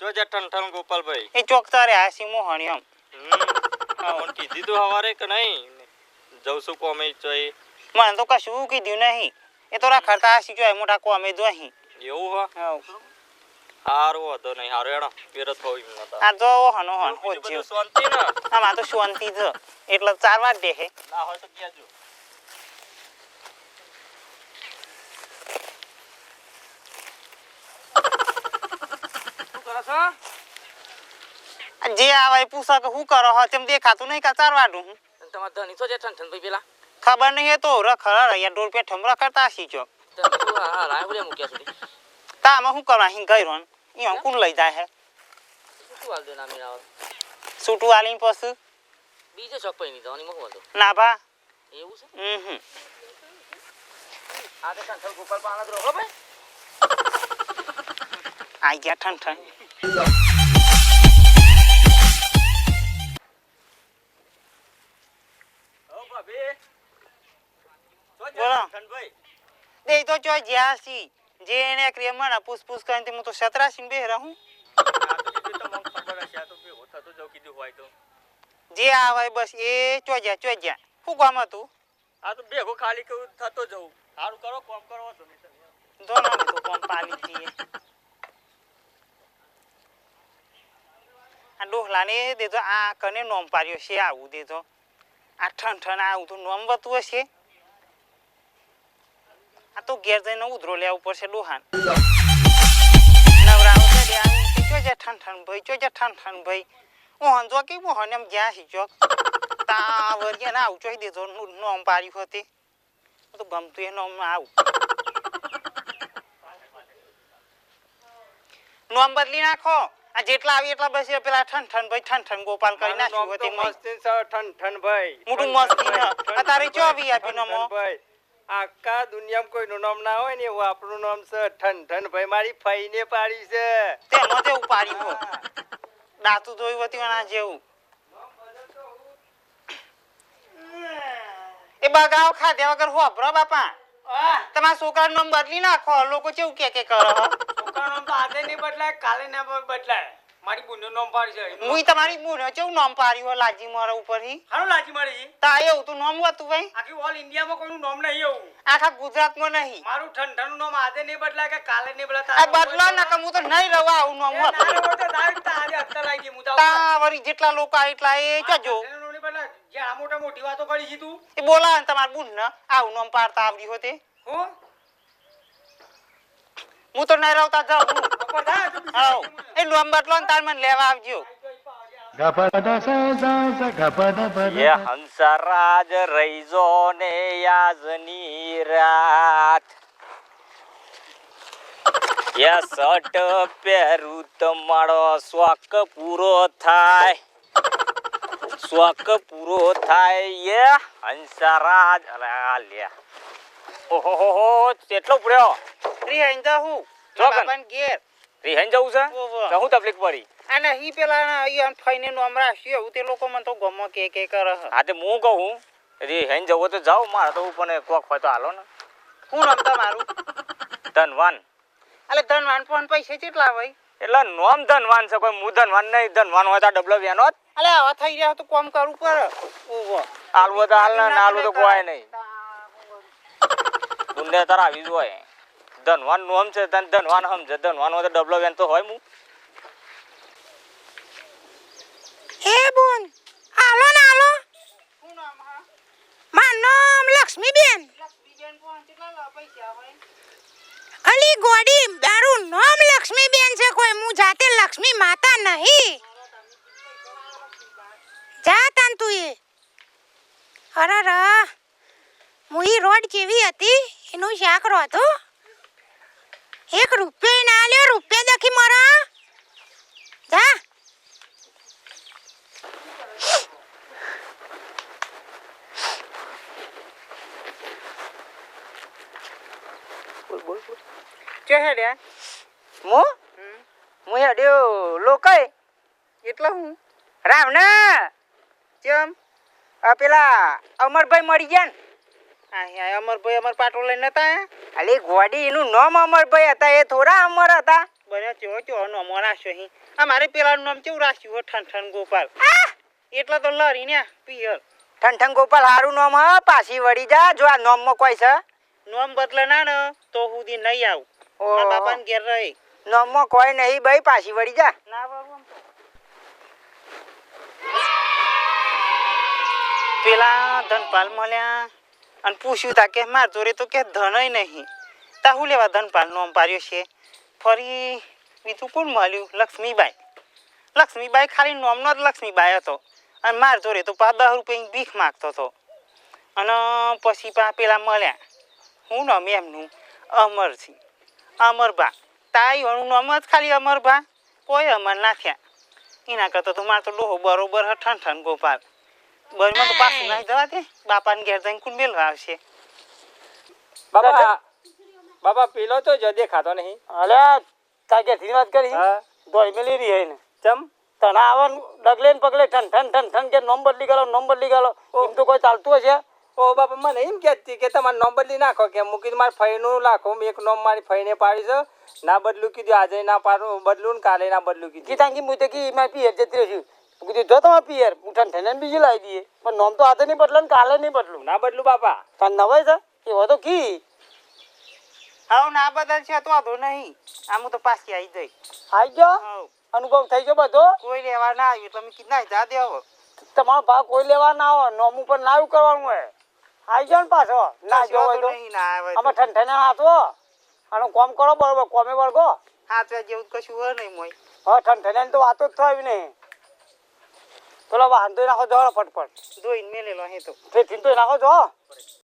જો જે ઠન ગોપાલભાઈ એ ચોકતા રે હાસી મોહણી એમ હા કીધી તો હવારે કે નહીં જઉં છું કોમે ચોય મને તો કશું કીધું નહીં એ તો રખડતા હાસી જોય મોટા કોમે જો અહીં એવું હા હારું હતો નહીં હારું એનો પેરત હોય નતા આ જો હનો હન હો બધું જીવ શાંતિ ને આમાં તો શાંતિ છે એટલે 4 વાર દે હે ના હોય તો કહેજો શું કરો છો જે આવે પૂછા કે શું કરો હો તેમ દેખાતું નહીં કા 4 વાડું હું તમાર ધણી છો જે ઠન ભાઈ પેલા ખબર નહીં એ તો રખડ અહીંયા ડોર પે ઠમરા કરતા હાસી જો હા રાય મૂક્યા સુધી તામાં શું કરવા અહીં ગઈ રોન ઈ કોણ લઈ જાય હે શું હાલ દે નામી આવ સૂટું આલીન પછી બીજે શોપ પઈ ની ધણી મો હતો ના ભા એવું છે આ તો ઠન ગોપાલ પાણા દરો હો ભાઈ આઈ ગયા ઠન ઓ ભાભી બોલો ઠનભાઈ દે તો જો જ્યાસી જે એને ક્રેમના પૂછ કરીને હું તો 17 બે રહું જે આવે બસ એ ચોજ્યા શું કામ હતું આ તો ભેગો ખાલી કેવું થતો જવું સારું કરો કોમ કરો જો ના તો કોમ પાલી દીએ આ ડોહલાને દેજો આ કને નોમ પાડ્યો છે આવું દેજો આ ઠન આવું તો નોમ વતું હશે આ તો ઘેર જઈને ઉધરો લેવું પડશે ડોહાન નવરાવ છે આ ચોજ્યા ઠન ભાઈ ઓહન જો કે મોહન એમ ગયા છે ચોક તા વર્ગે ના આવું ચોઈ દેજો નોમ પાડ્યું હતી તો ગમતું એ નોમ આવું નોમ બદલી નાખો આ જેટલા આવી એટલા બસ પેલા ઠન ગોપાલ કરી નાખ્યું હતી મસ્તી ઠન ભાઈ મોટું મસ્તી ન અત્યારે ચોવી આપી નમો ભાઈ આખા દુનિયામાં કોઈનું નામ ના હોય ને એવું આપણું નામ છે ઠન ભાઈ મારી ફઈને પાડી છે તેમાં તે ઉપાડી હો દાતું જોયું હતી ના જેવું એ બગાવ ખાધ્યા વગર હોભરો બાપા તમારા છોકરાનું નામ બદલી નાખો લોકો કેવું કે કરો છોકરાનું નામ તો આજે નહીં બદલાય કાલે ના બદલાય મારી બુનનું નામ પાડી છે મુઈ તમારી બુનો કેવું નામ પાડ્યું હો લાજી મારા ઉપરથી હારું લાજી મારી તા એવું તું નામ હતું ભાઈ આખી ઓલ ઇન્ડિયામાં કોઈનું નામ નહીં એવું આખા ગુજરાતમાં નહીં મારું ઠંડાનું નામ આજે નહીં બદલાય કે કાલે નહીં બદલાય આ બદલો ના કે હું તો નહીં રવા આવું નામ હતું તા વળી જેટલા લોકો આ એટલા એ જજો જે આ મોટી વાતો કરી છે તું એ બોલા ને તમાર બુન ને આવું નામ પાડતા આવડી હોતે હું તો નહીં રહતા જાઉં હાઉ એ નામ બદલો ને તાર મને લેવા આવજો ये हंसराज रईजो ने याजनी रात ये शर्ट પહેરું તમારો શોખ પૂરો થાય ये હંસરાજ અલા લે ઓહો કેટલો પડ્યો રીહન જાહુ ચોકન. બાપન ઘેર રીહન જવું છે ઓહો. તો હું તકલીફ પડી અને હી પેલા અહીંયા ફઈને નામ રાખ્યું તે લોકો મને તો ગમો કે કરે હા તે હું કહું રીહન જવું તો જાવ મારે તો પણ કોક હોય તો હાલો ને હું નામ તમારું ધનવાન અલે ધનવાન પણ પૈસા કેટલા હોય એટલે નોમ ધનવાન છે કોઈ હું ધનવાન નહીં ધનવાન હોય તો ડબલો વેનો જ અલે આવા થઈ રહ્યા તો કોમ કરવું પડે ઓહો હાલવો તો હાલ ને હાલવો તો કોઈ નહીં દુનિયા તાર આવી જ હોય ધનવાન નોમ છે તને ધનવાન સમજે ધનવાન હોય તો ડબલો વેન તો હોય હું એ બોન આલો ને આલો શું નામ હા મારું નામ લક્ષ્મીબેન લક્ષ્મીબેન પણ કેટલા પૈસા હોય અલી ગોડી મારું નામ લક્ષ્મીબેન છે કોઈ હું જાતે લક્ષ્મી માતા નહીં જા તાન તું એ અરે મુઈ રોડ કેવી હતી એનું શાક રોતો 1 રૂપિયા ના લ્યો રૂપિયા દખી મરા જા કે હેડ્યા હું હેડ્યો લોકાય એટલા હું રામના કેમ આ પેલા અમરભાઈ મરી ગયા ને અમરભાઈ અમાર પાટો લઈને નતા અલી ગોડી એનું નામ અમરભાઈ હતા એ થોડા અમર હતા ખબર હે ચો ચો નોમ રાખ્યો હી આ મારે પેલાનું નામ કેવું રાખ્યું હો ઠન ગોપાલ એટલા તો લરી ને પિયર ઠન ગોપાલ હારું નામ હ પાછી વળી જા જો આ નામમાં કોઈ છે નામ બદલે ના ને તો સુધી નહીં આવું આ બાપાને ઘેર રહે નામમાં કોઈ નહીં ભાઈ પાછી વળી જા ના બાબુ પેલા ધનપાલ મળ્યા અને પૂછ્યું તા કે માર જોડે તો કે ધનય નહીં તા હું લેવા ધનપાલ નોમ પાડ્યો છે ફરી બીજું કોણ મળ્યું લક્ષ્મીબાઈ ખાલી નોમનો જ લક્ષ્મીબાઈ હતો અને માર જોડે તો 10 રૂપિયાની ભીખ માગતો હતો અને પછી પેલા મળ્યા હું નામ એમનું અમરસિંહ અમરભા તાઈ એનું નામ જ ખાલી અમરભા કોઈ અમર ના થયા એના કરતાં તો મારે તો ડોહો બરોબર હ ઠન ગોપાલ બરમાં તો પાછું નાખી જવા દે બાપાને ઘેર જઈને કોણ મેળવા આવશે બાબા પેલો તો જો દેખાતો નહીં અલે તાકે વાત કરી દોઈ મેલી રહી હે ને ચમ તને આવન ડગલે ને પગલે ઠન કે નોમ બદલી ગયો એમ તો કોઈ ચાલતું હશે ઓ બાપા મને એમ કહેતી કે તમારે નોમ બદલી નાખો કે મૂકી મારે ફઈનું નાખો એક નોમ મારી ફઈને પાડી છે ના બદલું કીધું આજે ના પાડું બદલું ને કાલે ના બદલું કીધું કી તાંકી મુતે કી મેં પિયર જતી રહી છું કીધું જો તમારે પિયર હું ઠન બીજી લાવી દઈએ પણ નોમ તો આજે નહીં બદલે ને કાલે નહીં બદલું ના બદલું બાપા તને નવાય છે એવો તો કી હાવ ના બદલશે તો વાંધો નહીં આમ તો પાછી આવી જઈ આવી ગયો હાવ અનુભવ થઈ ગયો બધો કોઈ લેવા ના આવ્યું તમે કીધું ના જા દેવો તમારો ભાગ કોઈ લેવા ના આવે નોમ ઉપર ના એવું કરવાનું હોય આવી ગયો ને પાછો ના જો હોય તો નહીં ના આવે આમાં ઠંઠને હાથો આનું કોમ કરો બરોબર કોમે વળગો હાથ જેવું કશું હોય નહીં મોય હા ઠંઠને તો વાતો જ થાય નહીં પેલો વાંધો નાખો જો ફટફટ ધોઈને મેલેલો હે તો તે ચિંતો નાખો જો